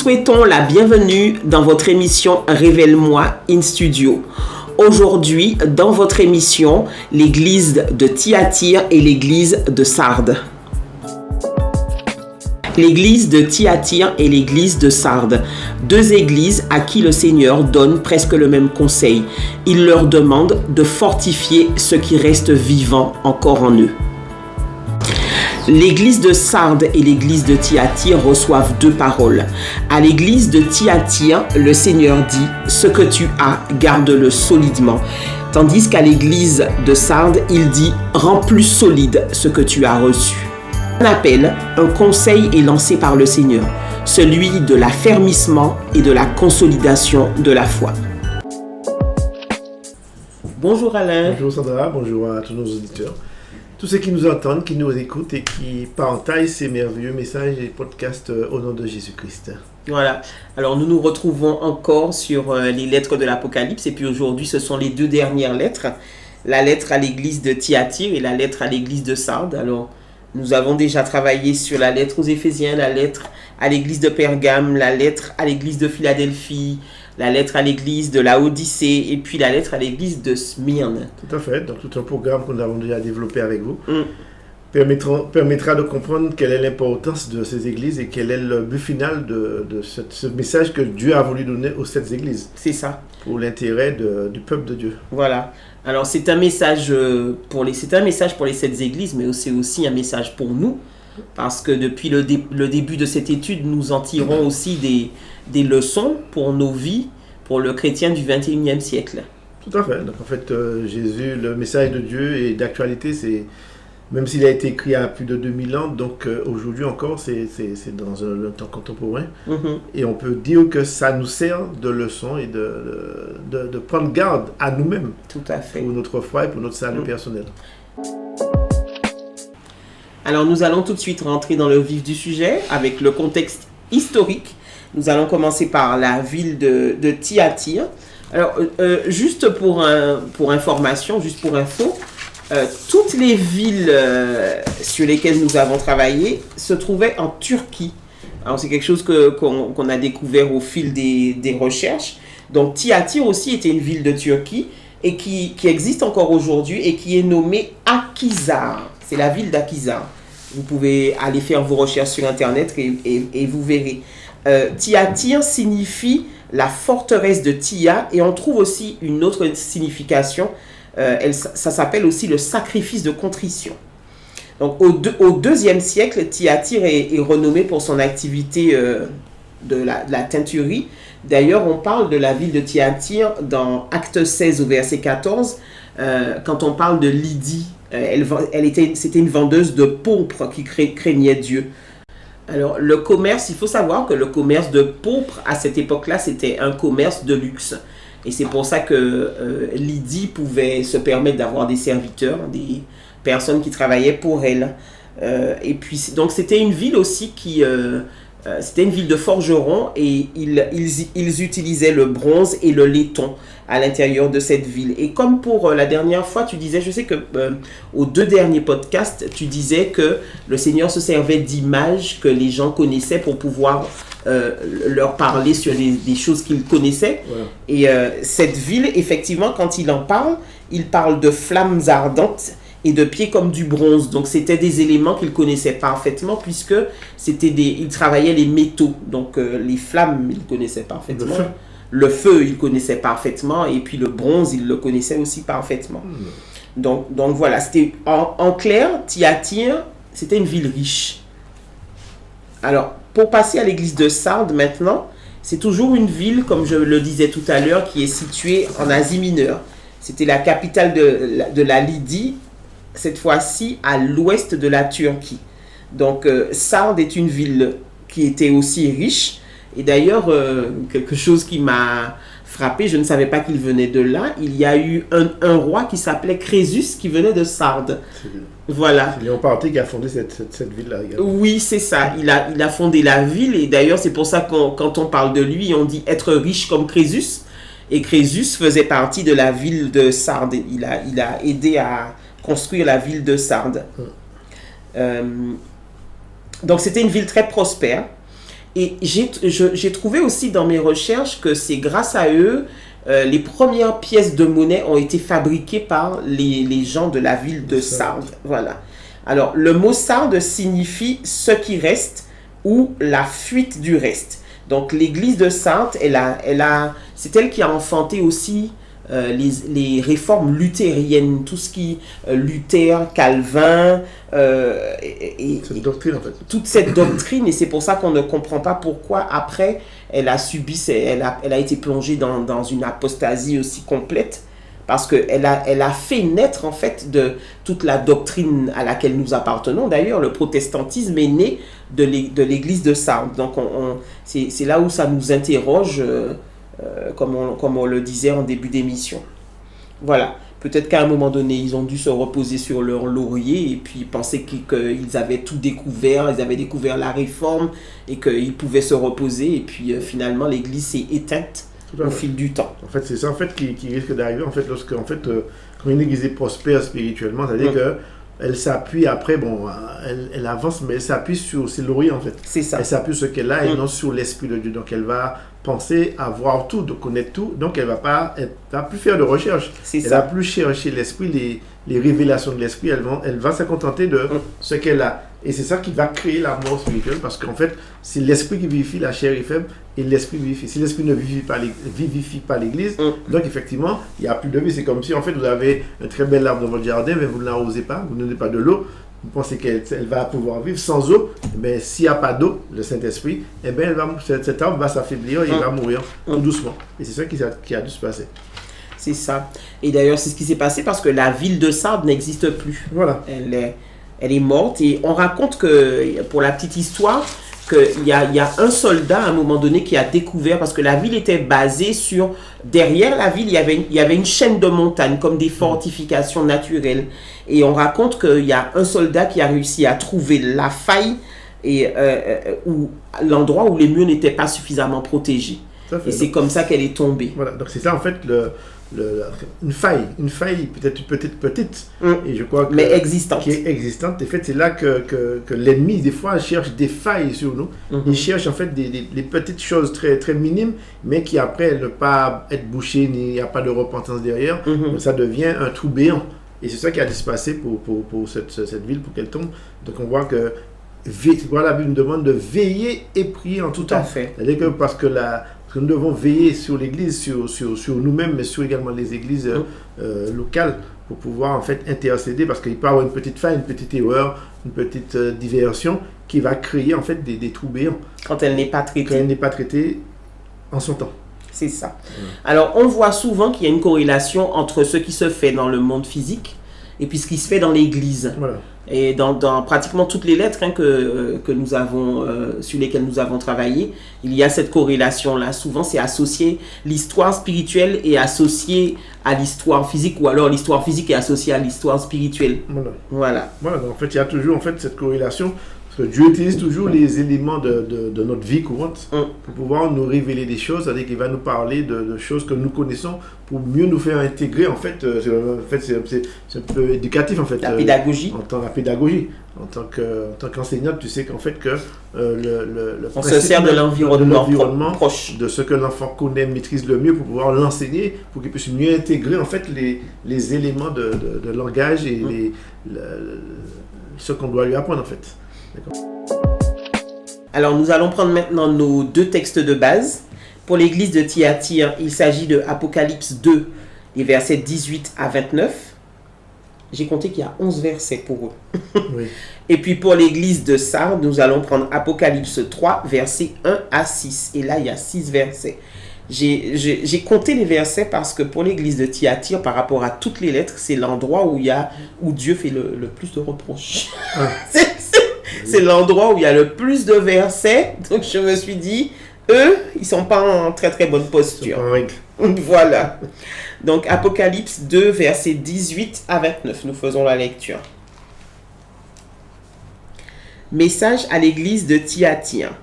souhaitons la bienvenue dans votre émission Révèle-moi in Studio. Aujourd'hui, dans votre émission, l'église de Thyatire et l'église de Sardes. L'église de Thyatire et l'église de Sardes, deux églises à qui le Seigneur donne presque le même conseil. Il leur demande de fortifier ce qui reste vivant encore en eux. L'église de Sardes et l'église de Thyatire reçoivent deux paroles. À l'église de Thyatire, le Seigneur dit « Ce que tu as, garde-le solidement ». Tandis qu'à l'église de Sardes, il dit « Rends plus solide ce que tu as reçu ». Un appel, un conseil est lancé par le Seigneur, celui de l'affermissement et de la consolidation de la foi. Bonjour Alain. Bonjour Sandra, bonjour à tous nos auditeurs. Tous ceux qui nous entendent, qui nous écoutent et qui partagent ces merveilleux messages et podcasts au nom de Jésus-Christ. Voilà, alors nous nous retrouvons encore sur les lettres de l'Apocalypse et puis aujourd'hui ce sont les deux dernières lettres, la lettre à l'église de Thyatire et la lettre à l'église de Sardes. Alors nous avons déjà travaillé sur la lettre aux Éphésiens, la lettre à l'église de Pergame, la lettre à l'église de Philadelphie, la lettre à l'église de Laodicée et puis la lettre à l'église de Smyrne. Tout à fait, donc tout un programme que nous avons déjà développé avec vous permettra de comprendre quelle est l'importance de ces églises et quel est le but final de ce message que Dieu a voulu donner aux sept églises. C'est ça. Pour l'intérêt du peuple de Dieu. Voilà. Alors c'est un message pour les sept églises, mais c'est aussi un message pour nous, parce que depuis le début de cette étude, nous en tirons aussi des leçons pour nos vies, pour le chrétien du 21e siècle. Tout à fait. Donc en fait, Jésus, le message de Dieu est d'actualité, même s'il a été écrit il y a plus de 2000 ans, donc aujourd'hui encore, c'est dans un temps contemporain. Mm-hmm. Et on peut dire que ça nous sert de leçon et de prendre garde à nous-mêmes. Tout à fait. Pour notre foi et pour notre salut personnel. Alors nous allons tout de suite rentrer dans le vif du sujet avec le contexte historique. Nous allons commencer par la ville de Thyatire. Alors juste pour information, juste pour info, toutes les villes sur lesquelles nous avons travaillé se trouvaient en Turquie. Alors c'est quelque chose qu'on a découvert au fil des recherches. Donc Thyatire aussi était une ville de Turquie et qui existe encore aujourd'hui et qui est nommée Akhisar. C'est la ville d'Akhisar. Vous pouvez aller faire vos recherches sur Internet et vous verrez. Thyatire signifie la forteresse de Thia et on trouve aussi une autre signification. Ça s'appelle aussi le sacrifice de contrition. Donc au IIe siècle, Thyatire est renommé pour son activité de la teinturerie. D'ailleurs, on parle de la ville de Thyatire dans Acte 16 au verset 14, quand on parle de Lydie. C'était une vendeuse de pourpre qui craignait Dieu. Alors, le commerce, il faut savoir que le commerce de pourpre, à cette époque-là, c'était un commerce de luxe. Et c'est pour ça que Lydie pouvait se permettre d'avoir des serviteurs, des personnes qui travaillaient pour elle. Et puis, donc, c'était une ville aussi c'était une ville de forgerons et ils utilisaient le bronze et le laiton à l'intérieur de cette ville. Et comme pour la dernière fois, tu disais, je sais que aux deux derniers podcasts, tu disais que le Seigneur se servait d'images que les gens connaissaient pour pouvoir leur parler sur des choses qu'ils connaissaient. Ouais. Et cette ville, effectivement, quand il parle de flammes ardentes et de pieds comme du bronze. Donc, c'était des éléments qu'il connaissait parfaitement puisque il travaillait les métaux. Donc, les flammes, il connaissait parfaitement. Le feu, il connaissait parfaitement. Et puis, le bronze, il le connaissait aussi parfaitement. Donc voilà, c'était en clair, Thyatire, c'était une ville riche. Alors, pour passer à l'église de Sardes maintenant, c'est toujours une ville, comme je le disais tout à l'heure, qui est située en Asie mineure. C'était la capitale de la Lydie, cette fois-ci à l'ouest de la Turquie. Donc, Sardes est une ville qui était aussi riche. Et d'ailleurs, quelque chose qui m'a frappé, je ne savais pas qu'il venait de là. Il y a eu un roi qui s'appelait Crésus qui venait de Sardes. Voilà. C'est Léon Parthe qui a fondé cette ville-là également. Oui, c'est ça. Il a fondé la ville. Et d'ailleurs, c'est pour ça que quand on parle de lui, on dit être riche comme Crésus. Et Crésus faisait partie de la ville de Sardes. Il a aidé à construire la ville de Sardes. Donc, c'était une ville très prospère. Et j'ai trouvé aussi dans mes recherches que c'est grâce à eux, les premières pièces de monnaie ont été fabriquées par les gens de la ville de Sardes. Voilà. Alors, le mot Sardes signifie ce qui reste ou la fuite du reste. Donc, l'église de Sardes, c'est elle qui a enfanté aussi les réformes luthériennes, tout ce qui Luther, Calvin, cette doctrine en fait. Toute cette doctrine, et c'est pour ça qu'on ne comprend pas pourquoi après elle a été plongée dans une apostasie aussi complète, parce qu'elle a fait naître en fait de toute la doctrine à laquelle nous appartenons. D'ailleurs, le protestantisme est né de l'église de Sardes. Donc c'est là où ça nous interroge, comme on le disait en début d'émission. Voilà. Peut-être qu'à un moment donné, ils ont dû se reposer sur leur laurier et puis penser qu'ils avaient tout découvert, ils avaient découvert la réforme et qu'ils pouvaient se reposer. Et puis finalement, l'église s'est éteinte au fil du temps. En fait, c'est ça en fait, qui risque d'arriver en fait, quand une église est prospère spirituellement, c'est-à-dire qu'elle s'appuie après, elle avance, mais elle s'appuie sur ses lauriers en fait. C'est ça. Elle s'appuie sur ce qu'elle a et non sur l'Esprit de Dieu. Donc elle va penser à voir tout, de connaître tout. Donc elle va plus faire de recherche. Elle va plus chercher l'Esprit, les révélations de l'Esprit. Elle va se contenter de ce qu'elle a. Et c'est ça qui va créer la mort spirituelle, parce qu'en fait, c'est l'Esprit qui vivifie, la chair est faible, et l'Esprit vivifie. Si l'Esprit ne vivifie pas l'Église, donc effectivement, il n'y a plus de vie. C'est comme si en fait vous avez un très bel arbre dans votre jardin, mais vous ne l'arrosez pas, vous ne donnez pas de l'eau. Vous pensez qu'elle va pouvoir vivre sans eau, mais s'il n'y a pas d'eau, le Saint-Esprit, cet arbre va s'affaiblir et il va mourir tout doucement. Et c'est ça qui a dû se passer. C'est ça. Et d'ailleurs, c'est ce qui s'est passé parce que la ville de Sardes n'existe plus. Voilà. Elle est morte. Et on raconte que, pour la petite histoire, qu'il y a un soldat à un moment donné qui a découvert, parce que la ville était basée sur, derrière la ville, il y avait une chaîne de montagnes, comme des fortifications naturelles. Et on raconte qu'il y a un soldat qui a réussi à trouver la faille et l'endroit où les murs n'étaient pas suffisamment protégés. Et c'est comme ça qu'elle est tombée. Voilà, donc c'est ça en fait une faille peut-être petite, et je crois mais existante. Qui est existante. En fait, c'est là que l'ennemi des fois cherche des failles sur nous. Il cherche en fait des petites choses très très minimes, mais qui après ne pas être bouchées, il n'y a pas de repentance derrière. Donc ça devient un trou béant. Et c'est ça qui a dû se passer pour cette ville, pour qu'elle tombe. Donc on voit que la Bible nous demande de veiller et prier en tout temps. C'est-à-dire que parce que nous devons veiller sur l'Église, sur nous-mêmes, mais sur également les églises locales, pour pouvoir en fait intercéder, parce qu'il peut y avoir une petite faille, une petite erreur, une petite diversion qui va créer en fait des trous béants. Quand elle n'est pas traitée. Quand elle n'est pas traitée en son temps. C'est ça. Alors, on voit souvent qu'il y a une corrélation entre ce qui se fait dans le monde physique et puis ce qui se fait dans l'Église. Voilà. Et dans pratiquement toutes les lettres que nous avons, sur lesquelles nous avons travaillé, il y a cette corrélation-là. Souvent, c'est associé, l'histoire spirituelle est associée à l'histoire physique, ou alors l'histoire physique est associée à l'histoire spirituelle. Voilà. Donc, en fait, il y a toujours en fait, cette corrélation. Parce que Dieu utilise toujours les éléments de notre vie courante pour pouvoir nous révéler des choses, c'est-à-dire qu'il va nous parler de choses que nous connaissons pour mieux nous faire intégrer. En fait, c'est un peu éducatif en fait. La pédagogie. En tant qu'enseignant, tu sais qu'en fait que on se sert de l'environnement proche, de ce que l'enfant connaît, maîtrise le mieux pour pouvoir l'enseigner, pour qu'il puisse mieux intégrer en fait les éléments de langage et ce qu'on doit lui apprendre en fait. Alors nous allons prendre maintenant nos deux textes de base. Pour l'église de Thyatire, il s'agit de Apocalypse 2, les versets 18 à 29. J'ai compté qu'il y a 11 versets pour eux. Oui. Et puis pour l'église de Sardes, nous allons prendre Apocalypse 3, versets 1 à 6. Et là, il y a 6 versets. J'ai compté les versets parce que pour l'église de Thyatire, par rapport à toutes les lettres, c'est l'endroit où Dieu fait le plus de reproches. C'est l'endroit où il y a le plus de versets. Donc je me suis dit, eux, ils ne sont pas en très très bonne posture. Voilà. Donc Apocalypse 2, versets 18 à 29. Nous faisons la lecture. Message à l'église de Thyatire.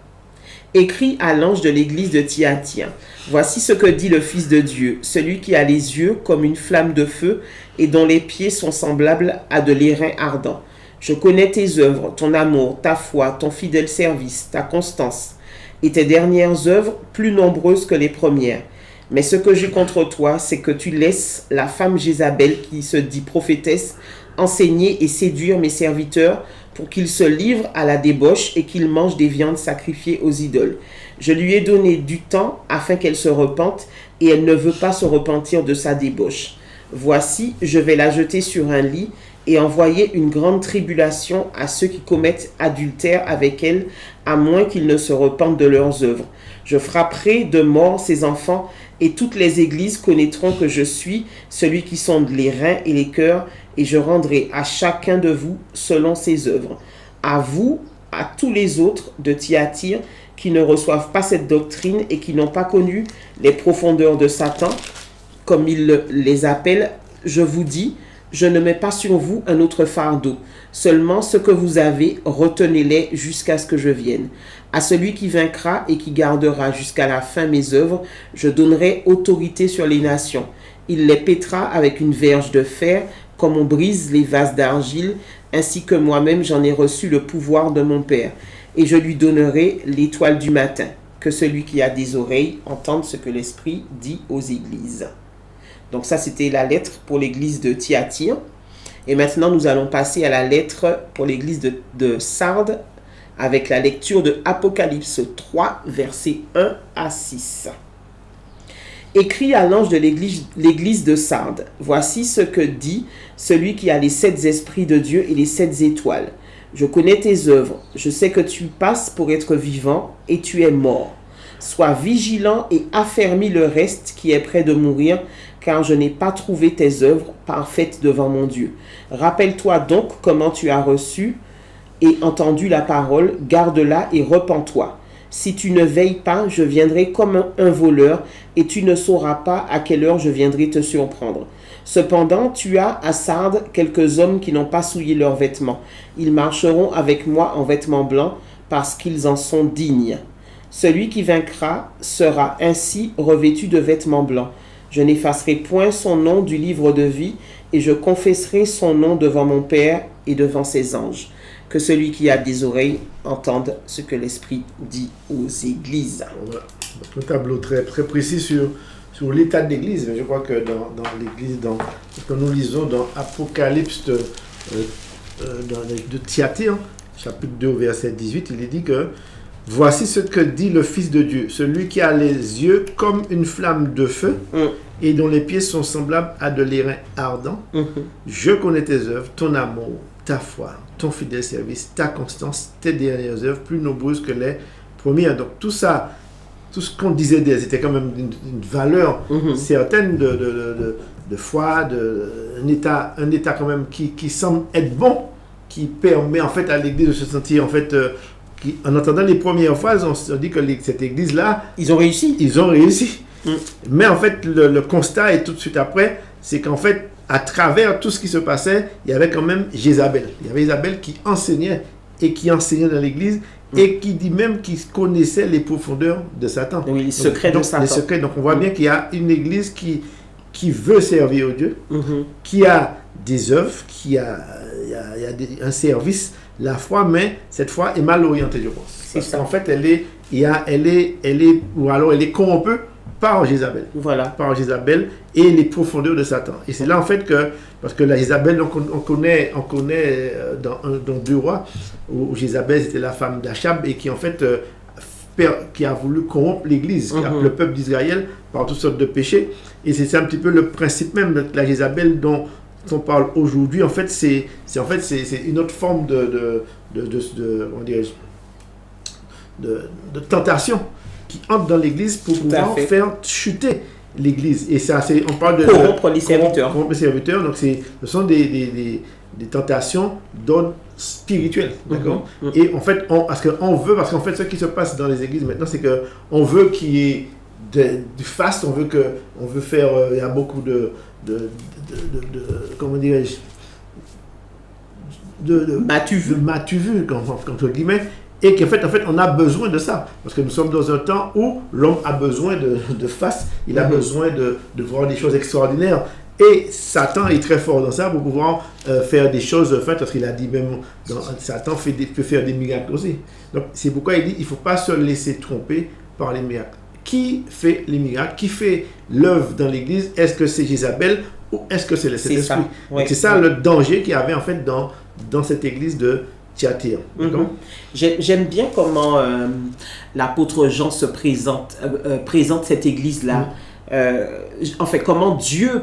Écrit à l'ange de l'église de Thyatire. Voici ce que dit le Fils de Dieu, celui qui a les yeux comme une flamme de feu et dont les pieds sont semblables à de l'airain ardent. Je connais tes œuvres, ton amour, ta foi, ton fidèle service, ta constance, et tes dernières œuvres plus nombreuses que les premières. Mais ce que j'ai contre toi, c'est que tu laisses la femme Jézabel, qui se dit prophétesse, enseigner et séduire mes serviteurs pour qu'ils se livrent à la débauche et qu'ils mangent des viandes sacrifiées aux idoles. Je lui ai donné du temps afin qu'elle se repente, et elle ne veut pas se repentir de sa débauche. Voici, je vais la jeter sur un lit et envoyer une grande tribulation à ceux qui commettent adultère avec elle, à moins qu'ils ne se repentent de leurs œuvres. Je frapperai de mort ses enfants, et toutes les églises connaîtront que je suis celui qui sonde les reins et les cœurs, et je rendrai à chacun de vous selon ses œuvres. À vous, à tous les autres de Thyatire qui ne reçoivent pas cette doctrine et qui n'ont pas connu les profondeurs de Satan, comme il les appelle, je vous dis, je ne mets pas sur vous un autre fardeau. Seulement ce que vous avez, retenez-les jusqu'à ce que je vienne. À celui qui vaincra et qui gardera jusqu'à la fin mes œuvres, je donnerai autorité sur les nations. Il les pètera avec une verge de fer, comme on brise les vases d'argile, ainsi que moi-même j'en ai reçu le pouvoir de mon Père. Et je lui donnerai l'étoile du matin. Que celui qui a des oreilles entende ce que l'Esprit dit aux églises. Donc ça, c'était la lettre pour l'église de Thyatire. Et maintenant, nous allons passer à la lettre pour l'église de Sardes, avec la lecture de Apocalypse 3, versets 1 à 6. Écrit à l'ange de l'église de Sardes, voici ce que dit celui qui a les 7 esprits de Dieu et les 7 étoiles. Je connais tes œuvres, je sais que tu passes pour être vivant et tu es mort. Sois vigilant et affermis le reste qui est près de mourir, car je n'ai pas trouvé tes œuvres parfaites devant mon Dieu. Rappelle-toi donc comment tu as reçu et entendu la parole, garde-la et repens-toi. Si tu ne veilles pas, je viendrai comme un voleur, et tu ne sauras pas à quelle heure je viendrai te surprendre. Cependant, tu as à Sardes quelques hommes qui n'ont pas souillé leurs vêtements. Ils marcheront avec moi en vêtements blancs, parce qu'ils en sont dignes. Celui qui vaincra sera ainsi revêtu de vêtements blancs. Je n'effacerai point son nom du livre de vie, et je confesserai son nom devant mon Père et devant ses anges. Que celui qui a des oreilles entende ce que l'Esprit dit aux églises. Voilà. Un tableau très, très précis sur l'état de l'Église. Mais je crois que dans l'Église, quand nous lisons dans Apocalypse de Thyatire, chapitre 2, verset 18, il est dit que « Voici ce que dit le Fils de Dieu, celui qui a les yeux comme une flamme de feu et dont les pieds sont semblables à de l'airain ardent. Je connais tes œuvres, ton amour, ta foi, ton fidèle service, ta constance, tes dernières œuvres, plus nombreuses que les premières. » Donc tout ça, tout ce qu'on disait d'elles, c'était quand même une valeur certaine de foi, un état quand même qui semble être bon, qui permet en fait à l'Église de se sentir en fait... en entendant les premières phrases, on se dit que cette église-là... Ils ont réussi. Ils ont réussi. Mais en fait, le constat, et tout de suite après, c'est qu'en fait, à travers tout ce qui se passait, il y avait quand même Jézabel. Il y avait Jézabel qui enseignait dans l'église et qui dit même qu'il connaissait les profondeurs de Satan. Oui, les secrets de Satan. Les secrets. Donc on voit bien qu'il y a une église qui veut servir Dieu, qui a des œuvres, qui a un service, la foi, mais cette foi est mal orientée, je pense. Parce qu'en fait, elle est corrompue par Jézabel. Voilà. Par Jézabel et les profondeurs de Satan. Et c'est là, en fait, parce que la Jézabel, on connaît dans 2 Rois, où Jézabel, c'était la femme d'Achab, et qui, en fait, qui a voulu corrompre l'Église, le peuple d'Israël, par toutes sortes de péchés. Et c'est un petit peu le principe même de la Jézabel dont on parle aujourd'hui. En fait, c'est une autre forme de tentation qui entre dans l'Église pour pouvoir faire chuter l'Église. Et ça, on parle de corrompre les serviteurs. Corrompre les serviteurs. Donc, ce sont des tentations d'ordre spirituel, d'accord. Et en fait, parce qu'en fait, ce qui se passe dans les églises maintenant, c'est que on veut qu'il y ait du faste, on veut faire, il y a beaucoup de comment dirais-je, de matu vu, entre guillemets, et qu'en fait, on a besoin de ça, parce que nous sommes dans un temps où l'homme a besoin de faste, il a besoin de voir des choses extraordinaires, Et Satan est très fort dans ça pour pouvoir faire des choses, parce qu'il a dit même, Satan peut faire des miracles aussi. Donc c'est pourquoi il dit, il ne faut pas se laisser tromper par les miracles. Qui fait les miracles? Qui fait l'œuvre dans l'église? Est-ce que c'est Jézabel ou est-ce que c'est le Saint-Esprit? C'est ça le danger qu'il y avait en fait dans cette église de Thyatire. J'aime bien comment l'apôtre Jean se présente cette église-là. En fait, comment Dieu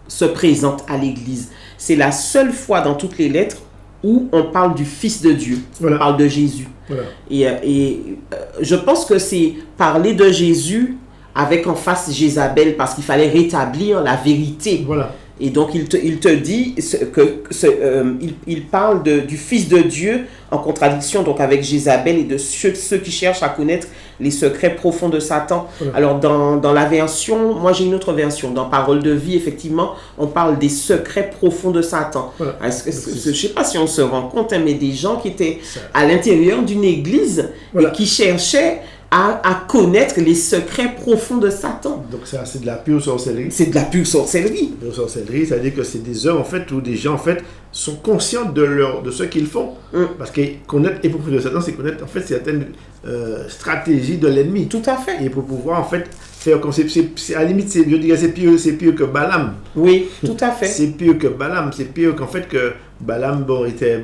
se présente à l'église. C'est la seule fois dans toutes les lettres où on parle du Fils de Dieu, on parle de Jésus. Et je pense que c'est parler de Jésus avec en face Jézabel, parce qu'il fallait rétablir la vérité. Et donc il te dit il parle du Fils de Dieu en contradiction donc avec Jézabel et de ceux qui cherchent à connaître les secrets profonds de Satan. Alors dans la version, moi j'ai une autre version, dans Parole de vie, effectivement, on parle des secrets profonds de Satan. Je ne sais pas si on se rend compte, mais des gens qui étaient à l'intérieur d'une église et qui cherchaient à connaître les secrets profonds de Satan. Donc ça, c'est de la pure sorcellerie. C'est de la pure sorcellerie. La pure sorcellerie, c'est-à-dire que c'est des œuvres en fait où des gens en fait sont conscients de ce qu'ils font. Parce que connaître les propos de Satan, c'est connaître en fait certaines stratégies de l'ennemi. Tout à fait. Et pour pouvoir en fait faire comme à la limite, je dirais c'est pire que Balaam. Oui, tout à fait. C'est pire que Balaam. C'est pire qu'en fait que Balaam c'était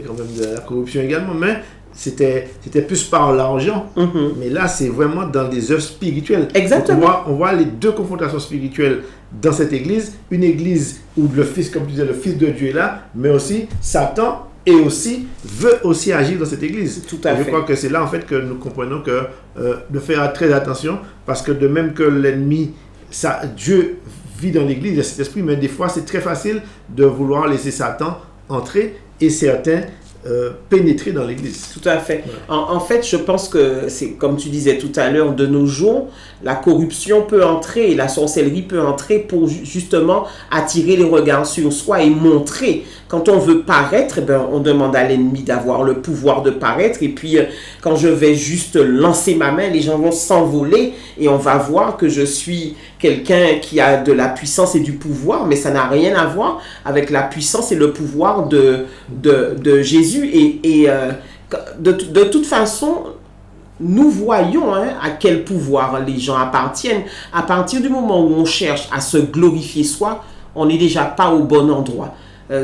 quand même de la corruption également, mais c'était plus par l'argent. Mais là, c'est vraiment dans des œuvres spirituelles. Exactement. On voit les deux confrontations spirituelles dans cette église. Une église où le Fils, comme tu disais, le Fils de Dieu est là, mais aussi Satan veut aussi agir dans cette église. Tout à fait. Je crois que c'est là en fait que nous comprenons que de faire très attention, parce que de même que l'ennemi, Dieu vit dans l'église, il y a cet esprit, mais des fois c'est très facile de vouloir laisser Satan entrer et certains pénétrer dans l'église. Tout à fait. En fait, je pense que c'est comme tu disais tout à l'heure, de nos jours, la corruption peut entrer et la sorcellerie peut entrer pour justement attirer les regards sur soi et montrer. Quand on veut paraître, on demande à l'ennemi d'avoir le pouvoir de paraître, et puis quand je vais juste lancer ma main, les gens vont s'envoler et on va voir que je suis quelqu'un qui a de la puissance et du pouvoir, mais ça n'a rien à voir avec la puissance et le pouvoir de Jésus. Et de toute façon, nous voyons à quel pouvoir les gens appartiennent. À partir du moment où on cherche à se glorifier soi, on n'est déjà pas au bon endroit.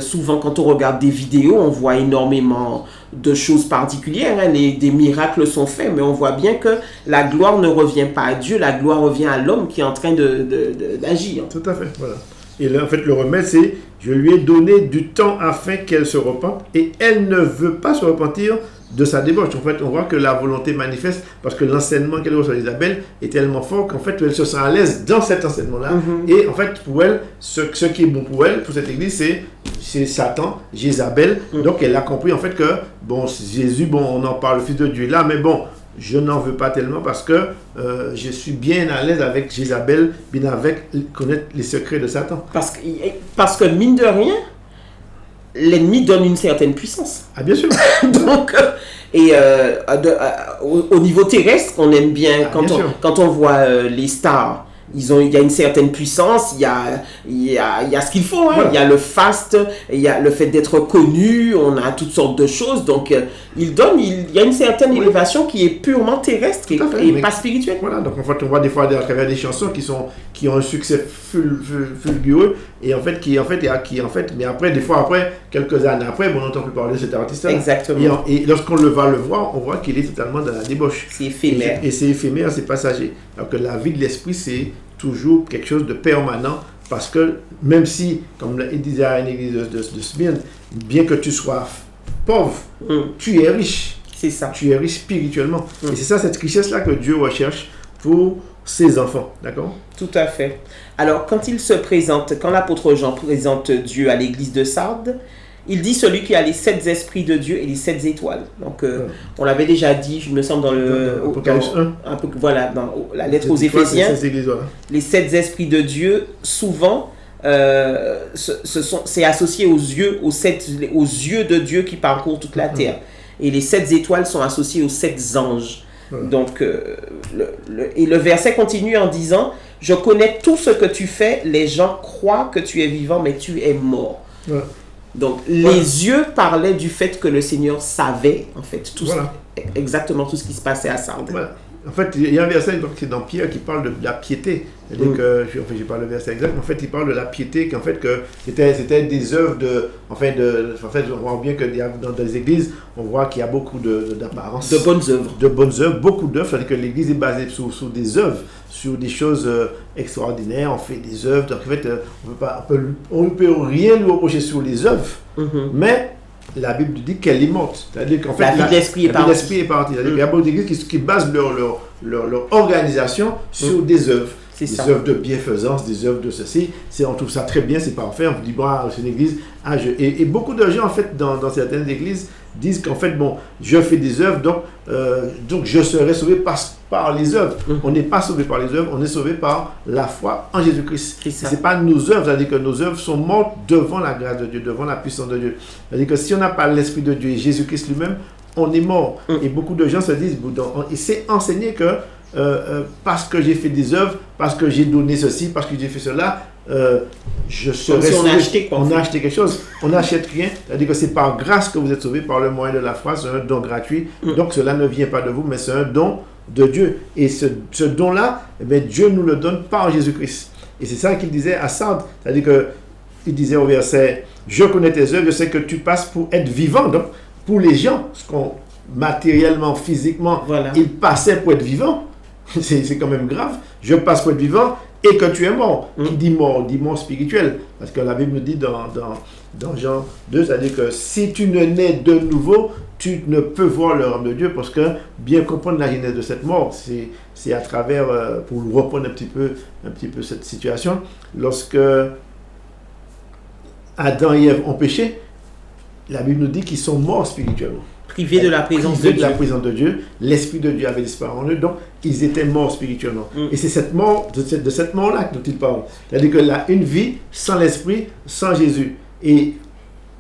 Souvent, quand on regarde des vidéos, on voit énormément de choses particulières. Des miracles sont faits, mais on voit bien que la gloire ne revient pas à Dieu, la gloire revient à l'homme qui est en train d'agir. Tout à fait, voilà. Et là, en fait, le remède, c'est « Je lui ai donné du temps afin qu'elle se repente, et elle ne veut pas se repentir de sa débauche. » En fait, on voit que la volonté manifeste, parce que l'enseignement qu'elle reçoit d'Isabelle est tellement fort qu'en fait, elle se sent à l'aise dans cet enseignement-là. Et en fait, pour elle, ce qui est bon pour elle, pour cette église, c'est Satan, Jézabel. Donc, elle a compris en fait que, Jésus, on en parle, le Fils de Dieu est là, mais je n'en veux pas tellement parce que je suis bien à l'aise avec Jézabel, bien avec connaître les secrets de Satan. Parce que mine de rien, l'ennemi donne une certaine puissance. Ah, bien sûr. Donc, au niveau terrestre, on aime bien, quand on voit les stars. Il y a une certaine puissance, il y a ce qu'il faut, il y a le faste, il y a le fait d'être connu, on a toutes sortes de choses, donc il y a une certaine élévation qui est purement terrestre et pas spirituelle. Voilà, donc en fait on voit des fois à travers des chansons qui ont un succès fulgureux et mais après des fois quelques années après, on n'entend plus parler de cet artiste-là. Exactement. Et lorsqu'on va le voir, on voit qu'il est totalement dans la débauche. C'est éphémère. Et c'est éphémère, c'est passager. Alors que la vie de l'esprit, c'est toujours quelque chose de permanent, parce que même si, comme il disait à une église de Smyrne, bien que tu sois pauvre, tu es riche. C'est ça. Tu es riche spirituellement. Et c'est ça, cette richesse-là que Dieu recherche pour ses enfants. D'accord? Tout à fait. Alors, quand l'apôtre Jean présente Dieu à l'église de Sardes, il dit celui qui a les 7 esprits de Dieu et les 7 étoiles. Donc, on l'avait déjà dit, je me semble, dans Apocalypse 1. Dans la lettre aux Éphésiens. Les 7 esprits de Dieu, souvent, c'est associé aux yeux de Dieu qui parcourent toute la terre. Et les 7 étoiles sont associées aux 7 anges. Donc, et le verset continue en disant je connais tout ce que tu fais, les gens croient que tu es vivant, mais tu es mort. Ouais. Donc, les yeux parlaient du fait que le Seigneur savait, en fait, exactement tout ce qui se passait à Sardes. Voilà. En fait, il y a un verset dans Pierre qui parle de la piété. C'est-à-dire que, je n'ai pas le verset exact, mais en fait, il parle de la piété, qu'en fait, que c'était des œuvres on voit bien que dans des églises, on voit qu'il y a beaucoup d'apparence. De bonnes œuvres. De bonnes œuvres, beaucoup d'œuvres. C'est-à-dire que l'église est basée sur des œuvres, sur des choses extraordinaires. On fait des œuvres. Donc, en fait, on ne peut rien lui reprocher sur les œuvres, mais la Bible dit qu'elle est morte. C'est-à-dire qu'en fait, la vie de l'esprit est partie. C'est-à-dire qu'il y a beaucoup d'églises qui basent leur organisation sur des œuvres. Des œuvres de bienfaisance, des œuvres de ceci. On trouve ça très bien, c'est parfait. On dit, c'est une église. Et beaucoup de gens, en fait, dans certaines églises, disent qu'en fait, je fais des œuvres, donc je serai sauvé par les œuvres. On n'est pas sauvé par les œuvres, on est sauvé par la foi en Jésus-Christ. Ce n'est pas nos œuvres, c'est-à-dire que nos œuvres sont mortes devant la grâce de Dieu, devant la puissance de Dieu. C'est-à-dire que si on n'a pas l'Esprit de Dieu et Jésus-Christ lui-même, on est mort. Et beaucoup de gens se disent, c'est enseigné que parce que j'ai fait des œuvres, parce que j'ai donné ceci, parce que j'ai fait cela, je serai sauvé. On a acheté quelque chose. On n'achète rien. C'est-à-dire que c'est par grâce que vous êtes sauvés par le moyen de la foi. C'est un don gratuit. Donc cela ne vient pas de vous, mais c'est un don de Dieu. Et ce don-là, Dieu nous le donne par Jésus-Christ. Et c'est ça qu'il disait à Sardes. C'est-à-dire qu'il disait au verset, je connais tes œuvres, je sais que tu passes pour être vivant. Donc pour les gens, matériellement, physiquement, ils passaient pour être vivants. C'est quand même grave. Je passe pour être vivant et que tu es mort. Qui dit mort spirituel. Parce que la Bible nous dit dans Jean 2, c'est-à-dire que si tu ne nais de nouveau, tu ne peux voir le royaume de Dieu, parce que bien comprendre la genèse de cette mort, c'est à travers, pour reprendre un petit peu cette situation, lorsque Adam et Ève ont péché, la Bible nous dit qu'ils sont morts spirituellement. Privés de la présence de Dieu. La présence de Dieu. L'Esprit de Dieu avait disparu en eux, donc ils étaient morts spirituellement. Et c'est cette mort, de cette mort-là dont il parle. C'est-à-dire que là, une vie sans l'Esprit, sans Jésus. Et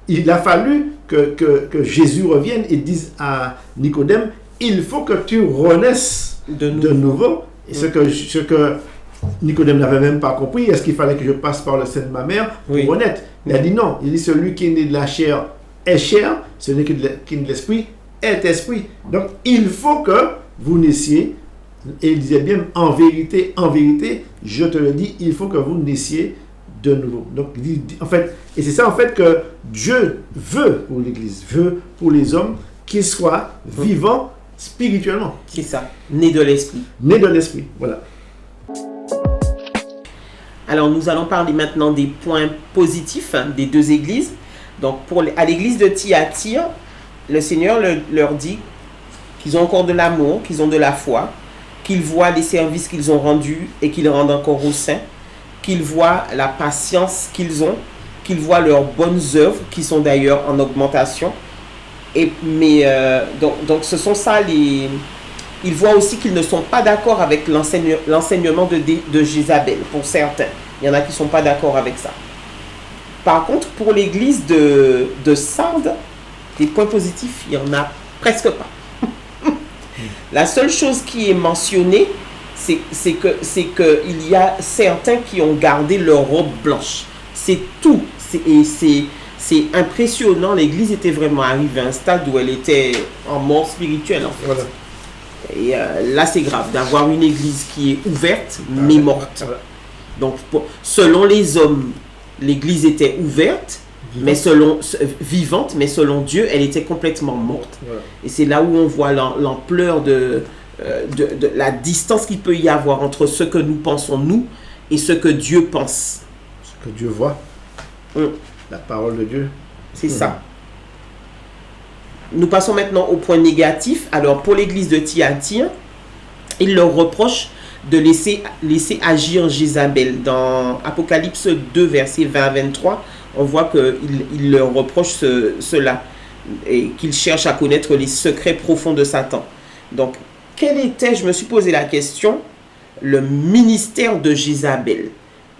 il a fallu que Jésus revienne et dise à Nicodème, il faut que tu renaisses de nouveau. Et ce que Nicodème n'avait même pas compris, est-ce qu'il fallait que je passe par le sein de ma mère pour renaître? Il a dit non. Il dit, celui qui est né de la chair est chair, celui qui est de l'esprit est esprit. Donc, il faut que vous naissiez, et il disait bien, en vérité, je te le dis, il faut que vous naissiez de nouveau. Donc, en fait, et c'est ça en fait que Dieu veut pour l'Église, veut pour les hommes qu'ils soient vivants spirituellement. C'est ça, nés de l'esprit. Nés de l'esprit, voilà. Alors, nous allons parler maintenant des points positifs des deux églises. Donc, à l'église de Thyatire, le Seigneur leur dit qu'ils ont encore de l'amour, qu'ils ont de la foi, qu'ils voient les services qu'ils ont rendus et qu'ils rendent encore aux saints, qu'ils voient la patience qu'ils ont, qu'ils voient leurs bonnes œuvres, qui sont d'ailleurs en augmentation. Donc, ce sont ça les... Ils voient aussi qu'ils ne sont pas d'accord avec l'enseignement de Jézabel, pour certains. Il y en a qui ne sont pas d'accord avec ça. Par contre, pour l'église de Sardes, des points positifs, il n'y en a presque pas. La seule chose qui est mentionnée, c'est qu'il y a certains qui ont gardé leur robe blanche. C'est tout. C'est impressionnant. L'église était vraiment arrivée à un stade où elle était en mort spirituelle, en fait. Voilà. Et là, c'est grave d'avoir une église qui est ouverte, mais morte. Voilà. Donc, selon les hommes, l'église était ouverte, vivante, mais selon Dieu, elle était complètement morte. Voilà. Et c'est là où on voit l'ampleur de la distance qu'il peut y avoir entre ce que nous pensons, nous, et ce que Dieu pense. Ce que Dieu voit. La parole de Dieu. C'est ça. Nous passons maintenant au point négatif. Alors, pour l'église de Thyatire, il leur reproche de laisser agir Jézabel. Dans Apocalypse 2, versets 20 à 23, on voit qu'il leur reproche cela et qu'il cherche à connaître les secrets profonds de Satan. Donc, quel était, je me suis posé la question, le ministère de Jézabel?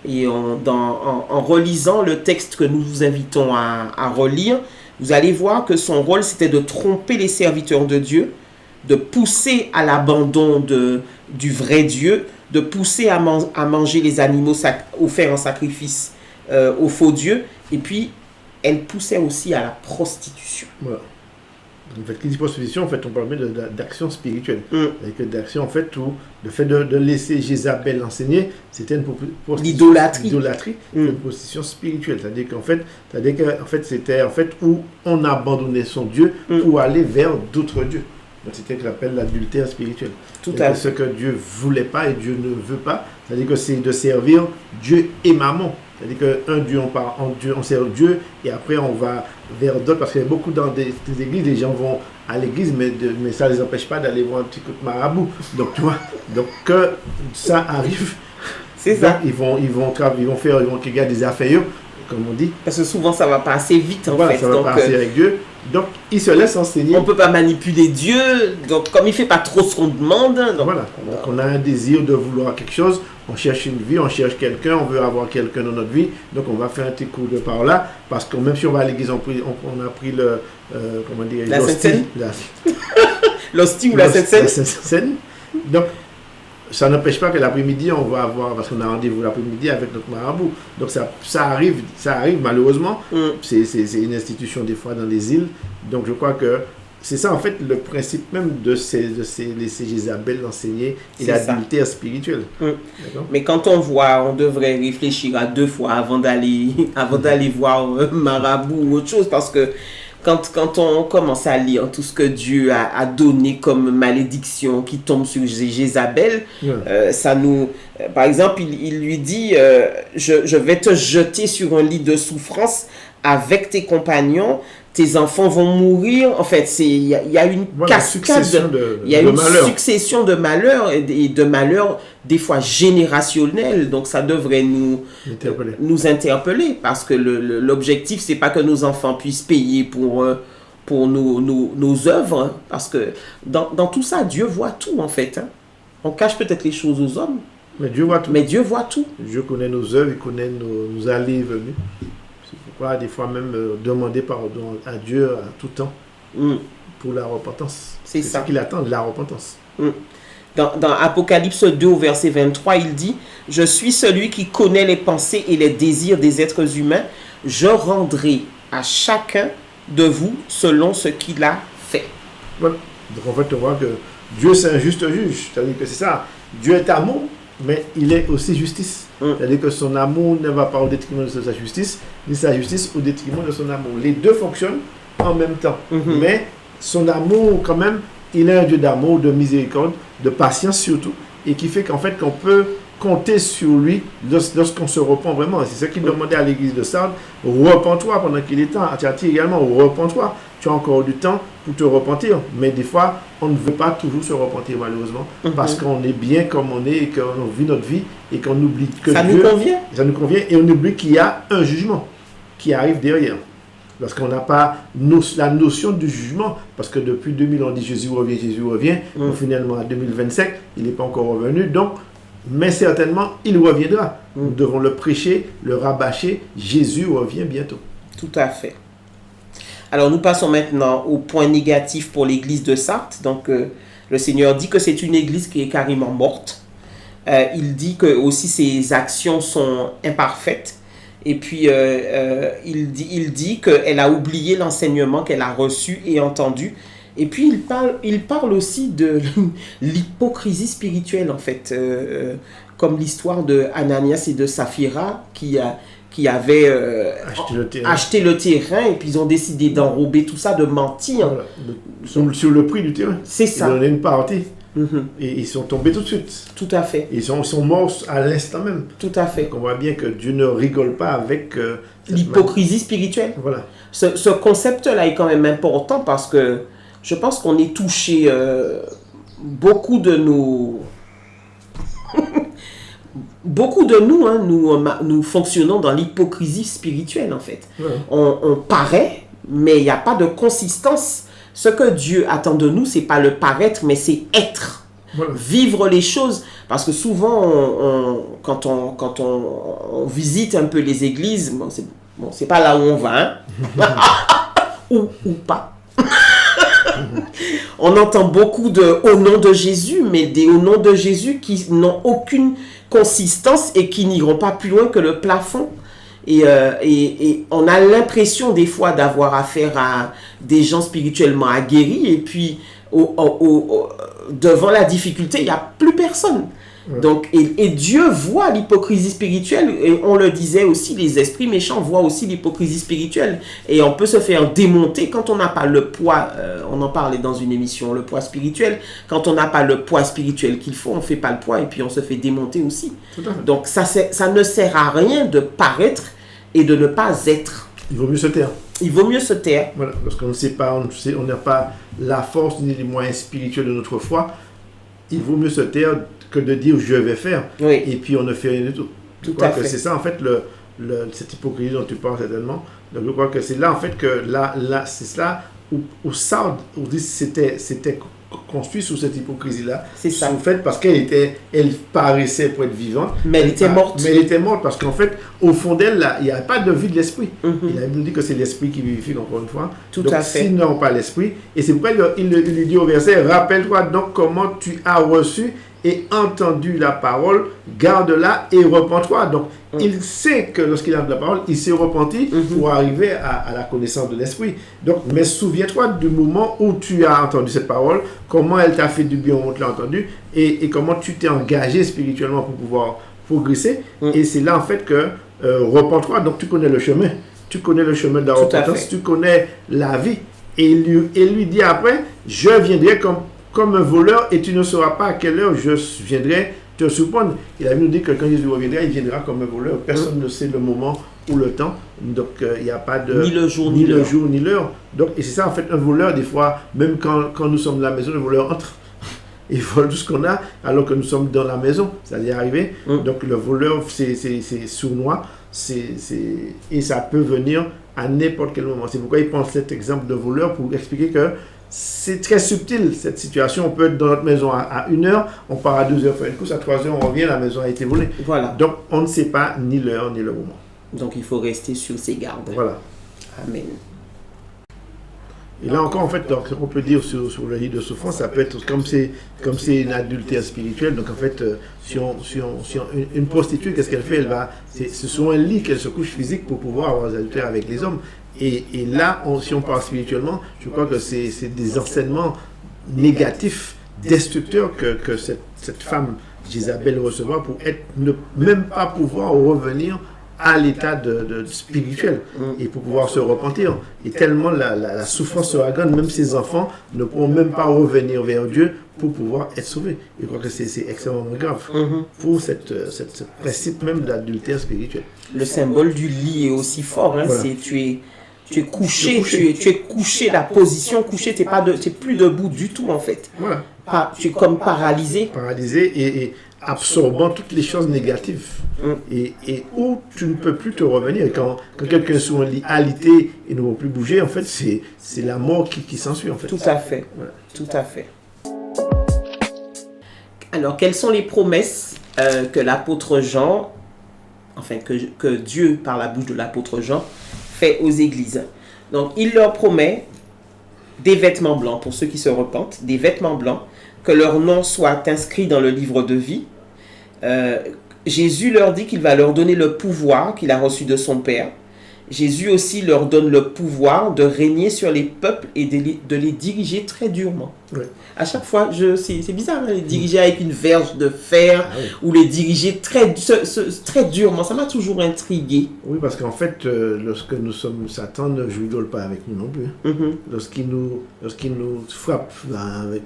Et en relisant le texte que nous vous invitons à relire, vous allez voir que son rôle, c'était de tromper les serviteurs de Dieu, de pousser à l'abandon du vrai Dieu, de pousser à manger les animaux offerts en sacrifice aux faux dieux. Et puis, elle poussait aussi à la prostitution. Voilà. En fait, qui dit prostitution, en fait, on parle bien d'action spirituelle. Avec d'action, en fait, où le fait de laisser Jézabel enseigner, c'était une l'idolâtrie, une prostitution spirituelle. C'est-à-dire qu'en fait, c'était en fait où on abandonnait son Dieu pour aller vers d'autres dieux. Donc, c'était ce qu'on appelle l'adultère spirituel. Tout à fait. Ce que Dieu ne voulait pas et Dieu ne veut pas, c'est-à-dire que c'est de servir Dieu et Mammon. C'est-à-dire qu'un Dieu, on sert Dieu et après on va vers d'autres. Parce qu'il y a beaucoup dans des églises, les gens vont à l'église, mais ça ne les empêche pas d'aller voir un petit coup de marabout. Donc, tu vois, que ça arrive, c'est ça. Ils vont regarder des affaires, comme on dit. Parce que souvent, ça ne va pas assez vite, en fait. Ça va pas assez avec Dieu. Donc, ils se laissent enseigner. On ne peut pas manipuler Dieu. Donc, comme il ne fait pas trop ce qu'on demande. Donc on a un désir de vouloir quelque chose. On cherche une vie, on cherche quelqu'un, on veut avoir quelqu'un dans notre vie. Donc, on va faire un petit coup de par là. Parce que même si on va à l'église, on a pris le... comment dire, la Sainte Seine. L'hostie ou la Sainte Seine. Donc, ça n'empêche pas que l'après-midi, on va avoir, parce qu'on a rendez-vous l'après-midi avec notre marabout. Donc ça arrive malheureusement. C'est une institution des fois dans les îles. Donc je crois que c'est ça en fait le principe même de laisser Jézabel enseigner et l'adultère spirituel. Mais quand on devrait réfléchir à 2 fois avant d'aller voir un marabout ou autre chose, parce que quand on commence à lire tout ce que Dieu a donné comme malédiction qui tombe sur Jézabel, ça nous... par exemple, il lui dit je vais te jeter sur un lit de souffrance avec tes compagnons, tes enfants vont mourir. En fait, il y a une cascade, il y a une succession de malheurs et de malheurs des fois générationnels. Donc ça devrait nous interpeller parce que l'objectif, c'est pas que nos enfants puissent payer pour nos œuvres, parce que dans tout ça, Dieu voit tout en fait. On cache peut-être les choses aux hommes, mais Dieu voit tout. Dieu connaît nos œuvres, il connaît nos allées et venues. Des fois même demander pardon à Dieu à tout temps pour la repentance. C'est ça qu'il attend, de la repentance. Dans Apocalypse 2 au verset 23, il dit « Je suis celui qui connaît les pensées et les désirs des êtres humains. Je rendrai à chacun de vous selon ce qu'il a fait. » Voilà. Donc en fait, on voit que Dieu c'est un juste juge. C'est-à-dire que c'est ça. Dieu est amour, mais il est aussi justice. C'est-à-dire que son amour ne va pas au détriment de sa justice, ni sa justice au détriment de son amour. Les deux fonctionnent en même temps. Mais son amour, quand même, il est un Dieu d'amour, de miséricorde, de patience surtout, et qui fait qu'en fait, qu'on peut compter sur lui lorsqu'on se repent vraiment. C'est ce qu'il demandait à l'église de Sardes. Repens-toi pendant qu'il est temps. À Thyatire également, repens-toi. Tu as encore du temps pour te repentir. Mais des fois, on ne veut pas toujours se repentir malheureusement. Parce qu'on est bien comme on est et qu'on vit notre vie et qu'on oublie que ça Dieu... Ça nous convient et on oublie qu'il y a un jugement qui arrive derrière. Parce qu'on n'a pas la notion du jugement. Parce que depuis 2000, on dit Jésus revient. Donc finalement, à 2025, il n'est pas encore revenu. Donc, mais certainement, il reviendra. Nous devons le prêcher, le rabâcher. Jésus revient bientôt. Tout à fait. Alors, nous passons maintenant au point négatif pour l'église de Sardes. Donc, le Seigneur dit que c'est une église qui est carrément morte. Il dit que aussi ses actions sont imparfaites. Et puis, il dit qu'elle a oublié l'enseignement qu'elle a reçu et entendu. Et puis, il parle aussi de l'hypocrisie spirituelle, en fait, comme l'histoire de Ananias et de Saphira qui avaient acheté le terrain et puis ils ont décidé d'enrober tout ça, de mentir. Voilà. Sur le prix du terrain. C'est ça. Ils donnaient une partie. Et ils sont tombés tout de suite. Tout à fait. Ils sont morts à l'instant même. Tout à fait. Donc on voit bien que Dieu ne rigole pas avec... l'hypocrisie spirituelle. Voilà. Ce concept-là est quand même important parce que je pense qu'on est touché, beaucoup de nous, nous fonctionnons dans l'hypocrisie spirituelle en fait. Ouais. On paraît, mais il n'y a pas de consistance. Ce que Dieu attend de nous, c'est pas le paraître, mais c'est être. Voilà. Vivre les choses. Parce que souvent, quand on visite un peu les églises, c'est pas là où on va, hein? ou pas. On entend beaucoup de au nom de Jésus, mais des au nom de Jésus qui n'ont aucune consistance et qui n'iront pas plus loin que le plafond. Et on a l'impression des fois d'avoir affaire à des gens spirituellement aguerris et puis devant la difficulté, il n'y a plus personne. Donc, et Dieu voit l'hypocrisie spirituelle, et on le disait aussi, les esprits méchants voient aussi l'hypocrisie spirituelle, et on peut se faire démonter quand on n'a pas le poids, on en parlait dans une émission, le poids spirituel, quand on n'a pas le poids spirituel qu'il faut, on ne fait pas le poids, et puis on se fait démonter aussi. Donc ça ne sert à rien de paraître et de ne pas être. Il vaut mieux se taire. Il vaut mieux se taire. Voilà, parce qu'on ne sait pas, on n'a pas la force ni les moyens spirituels de notre foi. Il vaut mieux se taire que de dire je vais faire, oui. Et puis on ne fait rien du tout. Tout je crois à que fait. c'est ça en fait cette hypocrisie dont tu parles certainement. Donc je crois que c'est là en fait que là c'est ça où Sardes c'était construit sous cette hypocrisie-là. C'est ça. En fait, parce elle paraissait pour être vivante. Mais elle était morte. Mais elle était morte parce qu'en fait, au fond d'elle, il n'y a pas de vie de l'esprit. Il a nous dit que c'est l'esprit qui vivifie, encore une fois. Tout donc, à fait. S'ils n'ont pas l'esprit, et c'est pourquoi il lui dit au verset, rappelle-toi donc comment tu as reçu et entendu la parole, garde-la et repens-toi. Donc, il sait que lorsqu'il a de la parole, il s'est repenti pour arriver à la connaissance de l'esprit. Donc, mais souviens-toi du moment où tu as entendu cette parole, comment elle t'a fait du bien au moment où tu l'as entendu, et comment tu t'es engagé spirituellement pour pouvoir progresser. Et c'est là, en fait, que repens-toi. Donc, tu connais le chemin. Tu connais le chemin de la repentance. Tu connais la vie. Et il lui dit après, je viendrai comme un voleur et tu ne sauras pas à quelle heure je viendrai te surprendre. Il a nous dit que quand Jésus reviendra, il viendra comme un voleur. Personne ne sait le moment ou le temps. Donc, il n'y a pas de... Ni le jour, ni l'heure. Donc, et c'est ça, en fait, un voleur, des fois, même quand nous sommes dans la maison, le voleur entre. Il vole tout ce qu'on a alors que nous sommes dans la maison. Ça y est arrivé. Donc, le voleur, c'est sournois. Et ça peut venir à n'importe quel moment. C'est pourquoi il prend cet exemple de voleur pour expliquer que c'est très subtil cette situation. On peut être dans notre maison à 1h, on part à 2h faire une course, à 3h on revient, la maison a été volée. Voilà. Donc on ne sait pas ni l'heure ni le moment. Donc il faut rester sur ses gardes. Voilà. Amen. Et là encore, en fait, donc, ce qu'on peut dire sur le lit de souffrance, ça peut être comme c'est une adultère spirituelle. Donc en fait, une prostituée, qu'est-ce qu'elle fait? C'est sur un lit qu'elle se couche physique pour pouvoir avoir des adultères avec les hommes. Et là, si on parle spirituellement, je crois que c'est des enseignements négatifs, destructeurs que cette femme Jézabel recevra pour ne même pas pouvoir revenir à l'état de spirituel et pour pouvoir se repentir. Et tellement la souffrance sera grande, même ses enfants ne pourront même pas revenir vers Dieu pour pouvoir être sauvés. Je crois que c'est extrêmement grave pour ce principe même d'adultère spirituel. Le symbole du lit est aussi fort. Hein, voilà. Tu es couché, tu es couché, la position couchée, tu n'es plus debout du tout en fait. Voilà. Tu es comme paralysé. Paralysé et absorbant toutes les choses négatives. Et où tu ne peux plus te revenir. Quand quelqu'un est sur un lit alité et ne va plus bouger, en fait, c'est la mort qui s'ensuit. En fait. Tout à fait. Voilà. Tout à fait. Alors, quelles sont les promesses que l'apôtre Jean, enfin que Dieu, par la bouche de l'apôtre Jean, fait aux églises? Donc, il leur promet des vêtements blancs pour ceux qui se repentent, des vêtements blancs, que leur nom soit inscrit dans le livre de vie. Jésus leur dit qu'il va leur donner le pouvoir qu'il a reçu de son Père. Jésus aussi leur donne le pouvoir de régner sur les peuples et de les diriger très durement. Oui. À chaque fois, c'est bizarre, hein, les diriger avec une verge de fer ou les diriger très durement. Ça m'a toujours intrigué. Oui, parce qu'en fait, lorsque nous sommes Satan, ne rigole pas avec nous non plus. Lorsqu'il nous frappe,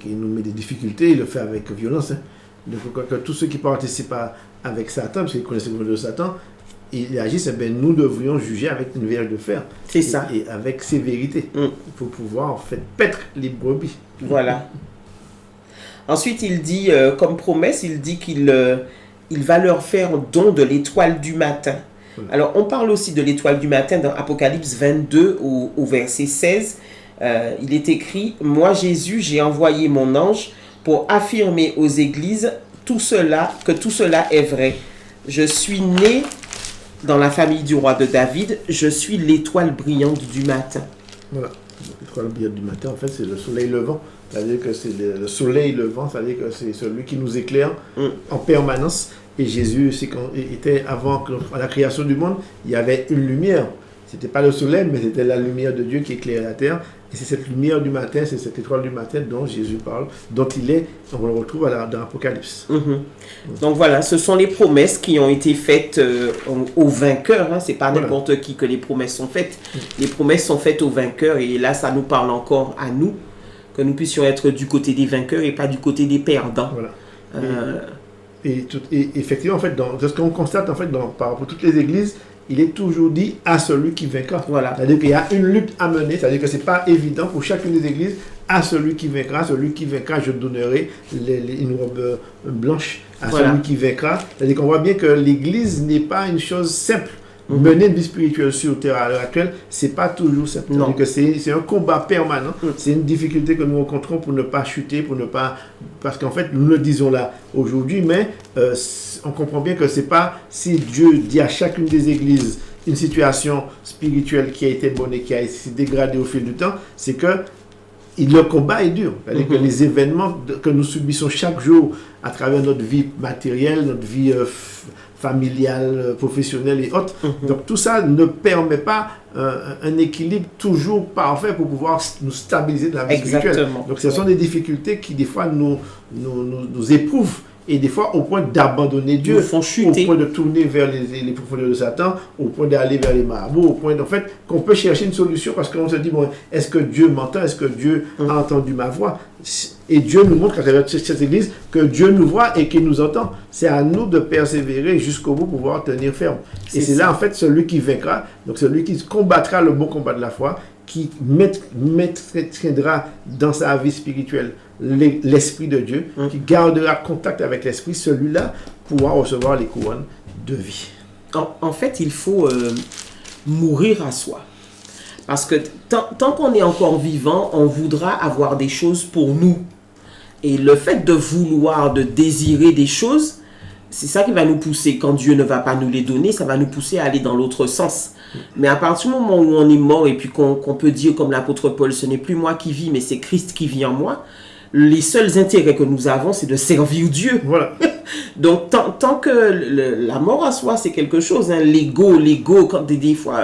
il nous met des difficultés, il le fait avec violence. Hein. Donc, je crois que tous ceux qui participent avec Satan, parce qu'ils connaissent le monde de Satan, ils agissent, nous devrions juger avec une verge de fer. C'est ça. Et avec sévérité. Pour pouvoir, en fait, paître les brebis. Voilà. Ensuite, il dit, comme promesse, il dit qu'il va leur faire don de l'étoile du matin. Voilà. Alors, on parle aussi de l'étoile du matin dans Apocalypse 22 au verset 16. Il est écrit, « Moi, Jésus, j'ai envoyé mon ange pour affirmer aux églises que tout cela est vrai. Je suis né dans la famille du roi de David, je suis l'étoile brillante du matin. » Voilà. L'étoile brillante du matin, en fait, c'est le soleil levant. C'est-à-dire que c'est le soleil levant, c'est-à-dire que c'est celui qui nous éclaire en permanence. Et Jésus, c'est quand il était avant la création du monde, il y avait une lumière. C'était pas le soleil, mais c'était la lumière de Dieu qui éclairait la terre. Et c'est cette lumière du matin, c'est cette étoile du matin dont Jésus parle, dont il est, on le retrouve dans l'Apocalypse. Donc voilà, ce sont les promesses qui ont été faites aux vainqueurs. Hein. C'est pas n'importe qui que les promesses sont faites. Les promesses sont faites aux vainqueurs. Et là, ça nous parle encore à nous, que nous puissions être du côté des vainqueurs et pas du côté des perdants. Voilà. Et effectivement, en fait, dans ce qu'on constate en fait, par rapport à toutes les églises, il est toujours dit à celui qui vaincra. Voilà. C'est-à-dire qu'il y a une lutte à mener, c'est-à-dire que ce n'est pas évident pour chacune des églises. À celui qui vaincra, je donnerai une robe blanche à celui qui vaincra. C'est-à-dire qu'on voit bien que l'église n'est pas une chose simple. Mener une vie spirituelle sur terre à l'heure actuelle, c'est pas toujours simple. C'est-à-dire que c'est un combat permanent. C'est une difficulté que nous rencontrons pour ne pas chuter, parce qu'en fait, nous le disons là aujourd'hui, mais on comprend bien que c'est pas si Dieu dit à chacune des églises une situation spirituelle qui a été bonne et qui a été dégradée au fil du temps, c'est que le combat est dur. C'est-à-dire que les événements que nous subissons chaque jour à travers notre vie matérielle, notre vie familiale, professionnelle et autres. Donc tout ça ne permet pas un équilibre toujours parfait pour pouvoir nous stabiliser dans la vie spirituelle. Donc ce sont des difficultés qui des fois nous éprouvent. Et des fois, au point d'abandonner Dieu, au point de tourner vers les profondeurs de Satan, au point d'aller vers les marabouts, au point en fait, qu'on peut chercher une solution parce qu'on se dit, bon, est-ce que Dieu m'entend? Est-ce que Dieu a entendu ma voix? Et Dieu nous montre à travers cette église que Dieu nous voit et qu'il nous entend. C'est à nous de persévérer jusqu'au bout pour pouvoir tenir ferme. Et c'est là, en fait, celui qui vaincra, donc celui qui combattra le bon combat de la foi, qui maintiendra dans sa vie spirituelle l'Esprit de Dieu, qui gardera contact avec l'Esprit, celui-là pourra recevoir les couronnes de vie. En fait, il faut mourir à soi. Parce que tant qu'on est encore vivant, on voudra avoir des choses pour nous. Et le fait de vouloir, de désirer des choses, c'est ça qui va nous pousser. Quand Dieu ne va pas nous les donner, ça va nous pousser à aller dans l'autre sens. Mais à partir du moment où on est mort et puis qu'on peut dire comme l'apôtre Paul, ce n'est plus moi qui vis, mais c'est Christ qui vit en moi, les seuls intérêts que nous avons, c'est de servir Dieu. Voilà. Donc, tant que la mort à soi, c'est quelque chose, hein, l'ego, quand des fois,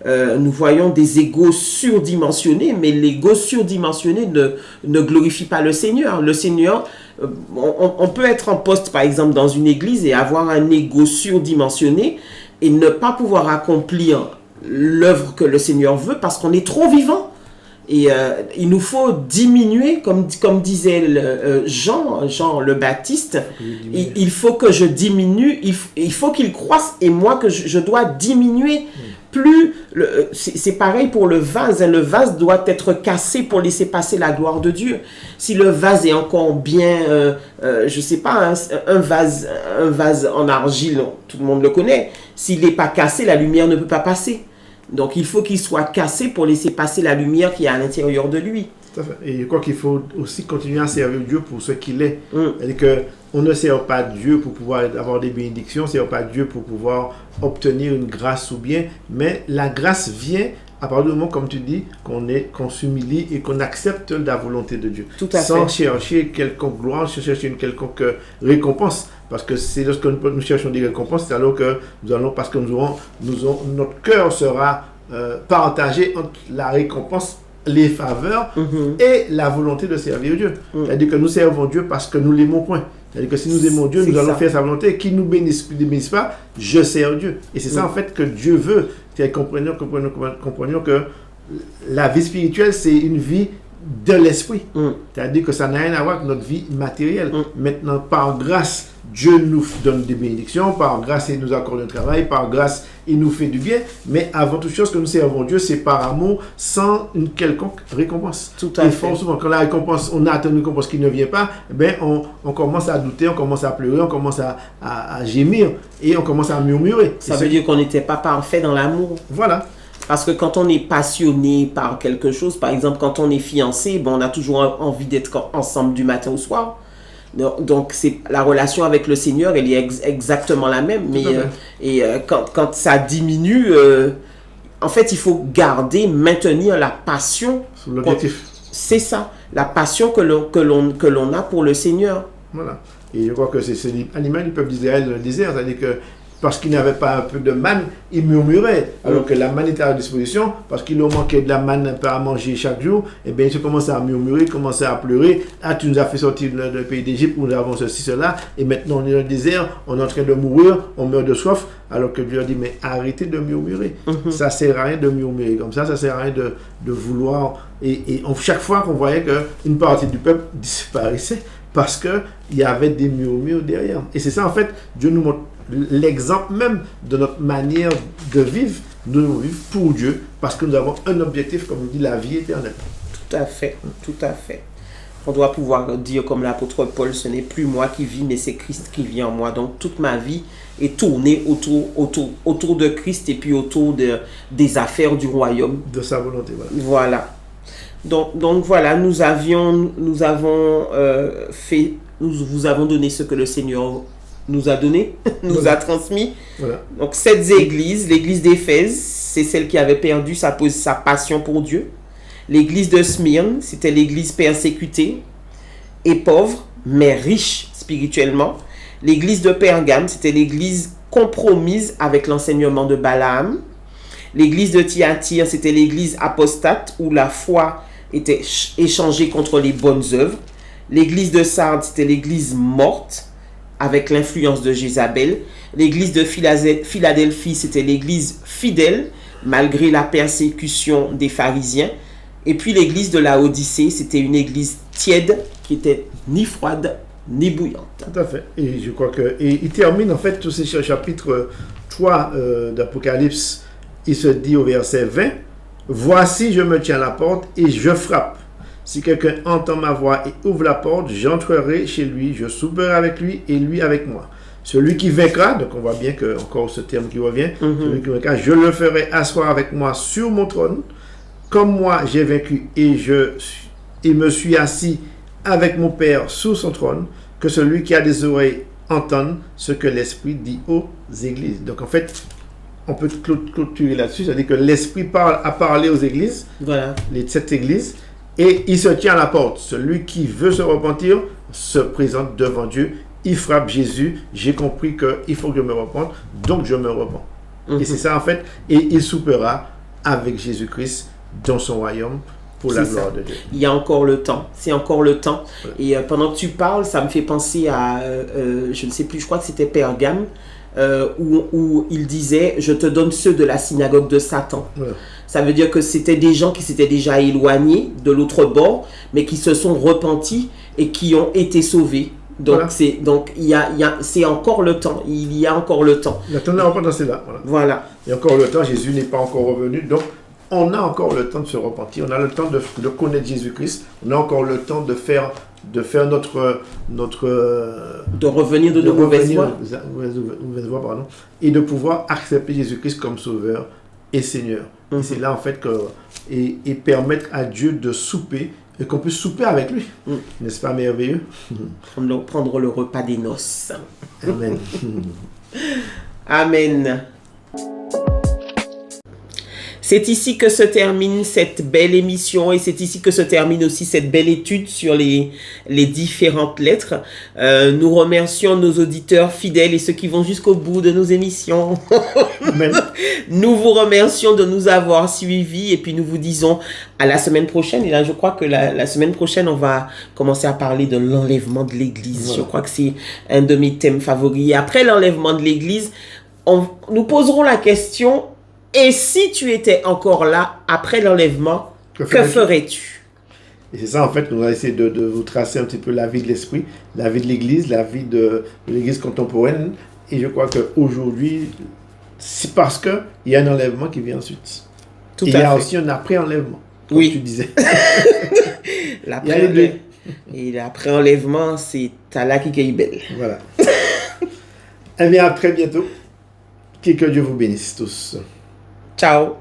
nous voyons des égos surdimensionnés, mais l'ego surdimensionné ne glorifie pas le Seigneur. Le Seigneur, on peut être en poste, par exemple, dans une église et avoir un ego surdimensionné et ne pas pouvoir accomplir l'œuvre que le Seigneur veut parce qu'on est trop vivant. Et il nous faut diminuer, comme disait Jean le Baptiste, il faut que je diminue, il faut qu'il croisse et moi que je dois diminuer. Plus c'est pareil pour le vase, hein, le vase doit être cassé pour laisser passer la gloire de Dieu. Si le vase est encore bien, je sais pas, hein, un vase en argile, tout le monde le connaît, s'il n'est pas cassé, la lumière ne peut pas passer. Donc, il faut qu'il soit cassé pour laisser passer la lumière qui est à l'intérieur de lui. Tout à fait. Et je crois qu'il faut aussi continuer à servir Dieu pour ce qu'il est. C'est-à-dire qu'on ne sert pas Dieu pour pouvoir avoir des bénédictions, on ne sert pas Dieu pour pouvoir obtenir une grâce ou bien, mais la grâce vient à partir du moment, comme tu dis, qu'on s'humilie et qu'on accepte la volonté de Dieu. Tout à fait. Sans chercher quelconque gloire, sans chercher une quelconque récompense. Parce que c'est lorsque nous cherchons des récompenses, c'est alors que nous allons, parce que notre cœur sera partagé entre la récompense, les faveurs et la volonté de servir Dieu. C'est-à-dire que nous servons Dieu parce que nous l'aimons point. C'est-à-dire que si nous aimons Dieu, nous allons faire sa volonté. Qui ne nous bénisse pas, je sers Dieu. Et c'est ça en fait que Dieu veut. Comprenons que la vie spirituelle, c'est une vie de l'esprit. C'est-à-dire que ça n'a rien à voir avec notre vie matérielle. Maintenant, par grâce, Dieu nous donne des bénédictions, par grâce, il nous accorde un travail, par grâce, il nous fait du bien, mais avant toute chose que nous servons Dieu, c'est par amour, sans une quelconque récompense. Tout à fait. Souvent, quand la récompense, on a attendu une récompense qui ne vient pas, on commence à douter, on commence à pleurer, on commence à gémir, et on commence à murmurer. Ça veut dire qu'on n'était pas parfait dans l'amour. Voilà. Parce que quand on est passionné par quelque chose, par exemple, quand on est fiancé, on a toujours envie d'être ensemble du matin au soir. Donc, la relation avec le Seigneur, elle est exactement la même. Mais quand ça diminue, en fait, il faut maintenir la passion. L'objectif. C'est ça, la passion que l'on a pour le Seigneur. Voilà. Et je crois que c'est l'animal du peuple d'Israël dans le désert, c'est-à-dire que parce qu'il n'avait pas un peu de manne, il murmurait, alors que la manne était à disposition, parce qu'il leur manquait de la manne à manger chaque jour, et bien il commençait à murmurer, commençait à pleurer. Ah, tu nous as fait sortir du pays d'Égypte où nous avons ceci, cela, et maintenant on est dans le désert, on est en train de mourir, on meurt de soif, alors que Dieu a dit, mais arrêtez de murmurer. Ça sert à rien de murmurer comme ça sert à rien de vouloir. Et chaque fois qu'on voyait qu'une partie du peuple disparaissait, parce qu'il y avait des murmures derrière. Et c'est ça, en fait, Dieu nous montre l'exemple même de notre manière de vivre. Nous devons vivre pour Dieu, parce que nous avons un objectif, comme on dit, la vie éternelle. Tout à fait. On doit pouvoir dire comme l'apôtre Paul, ce n'est plus moi qui vis, mais c'est Christ qui vit en moi. Donc toute ma vie est tournée autour de Christ et puis autour des affaires du royaume. De sa volonté, voilà. Voilà. Donc voilà, nous vous avons donné ce que le Seigneur nous a donné, nous a transmis. Voilà. Donc cette église, l'église d'Éphèse, c'est celle qui avait perdu sa passion pour Dieu. L'église de Smyrne, c'était l'église persécutée et pauvre, mais riche spirituellement. L'église de Pergame, c'était l'église compromise avec l'enseignement de Balaam. L'église de Thyatire, c'était l'église apostate où la foi était échangée contre les bonnes œuvres. L'église de Sardes, c'était l'église morte avec l'influence de Jézabel. L'église de Philadelphie, c'était l'église fidèle malgré la persécution des pharisiens. Et puis l'église de Laodicée, c'était une église tiède qui était ni froide ni bouillante. Tout à fait. Et je crois il termine en fait tous ces chapitres 3 d'Apocalypse. Il se dit au verset 20, « Voici, je me tiens à la porte et je frappe. Si quelqu'un entend ma voix et ouvre la porte, j'entrerai chez lui, je souperai avec lui et lui avec moi. Celui qui vaincra, donc on voit bien que encore ce terme qui revient, celui qui vaincra, je le ferai asseoir avec moi sur mon trône, comme moi j'ai vaincu et me suis assis avec mon Père sous son trône, que celui qui a des oreilles entende ce que l'Esprit dit aux églises. » Donc en fait, on peut clôturer là-dessus, c'est-à-dire que l'Esprit a parlé aux églises, voilà. Les 7 églises, et il se tient à la porte. Celui qui veut se repentir se présente devant Dieu, il frappe Jésus, j'ai compris qu'il faut que je me repente, donc je me repens. Et c'est ça en fait, et il soupera avec Jésus-Christ dans son royaume pour la gloire de Dieu. Il y a encore le temps, c'est encore le temps. Ouais. Et pendant que tu parles, ça me fait penser à, je ne sais plus, je crois que c'était Pergame, où il disait « Je te donne ceux de la synagogue de Satan ouais. ». Ça veut dire que c'était des gens qui s'étaient déjà éloignés de l'autre bord, mais qui se sont repentis et qui ont été sauvés. Donc, voilà. C'est encore le temps. Il y a encore le temps. Le temps de la repentance est là. Voilà. Il y a encore le temps. Jésus n'est pas encore revenu. Donc, on a encore le temps de se repentir. On a le temps de connaître Jésus-Christ. On a encore le temps de faire notre de revenir de nos mauvaises voies, pardon, et de pouvoir accepter Jésus-Christ comme Sauveur et Seigneur. Et c'est là en fait et permettre à Dieu de souper et qu'on puisse souper avec lui. N'est-ce pas merveilleux? Prendre le repas des noces. Amen. Amen. C'est ici que se termine cette belle émission et c'est ici que se termine aussi cette belle étude sur les différentes lettres. Nous remercions nos auditeurs fidèles et ceux qui vont jusqu'au bout de nos émissions. Nous vous remercions de nous avoir suivis et puis nous vous disons à la semaine prochaine. Et là, je crois que la semaine prochaine, on va commencer à parler de l'enlèvement de l'Église. Voilà. Je crois que c'est un de mes thèmes favoris. Et après l'enlèvement de l'Église, nous poserons la question... Et si tu étais encore là après l'enlèvement, que ferais-tu? Et c'est ça, en fait, nous allons essayer de vous tracer un petit peu la vie de l'esprit, la vie de l'Église, la vie de l'Église contemporaine. Et je crois qu'aujourd'hui, c'est parce qu'il y a un enlèvement qui vient ensuite. Tout et il y a aussi un après-enlèvement, comme tu disais. Et l'après-enlèvement, c'est Allah qui est belle. Voilà. Eh bien, à très bientôt. Que Dieu vous bénisse tous. Ciao.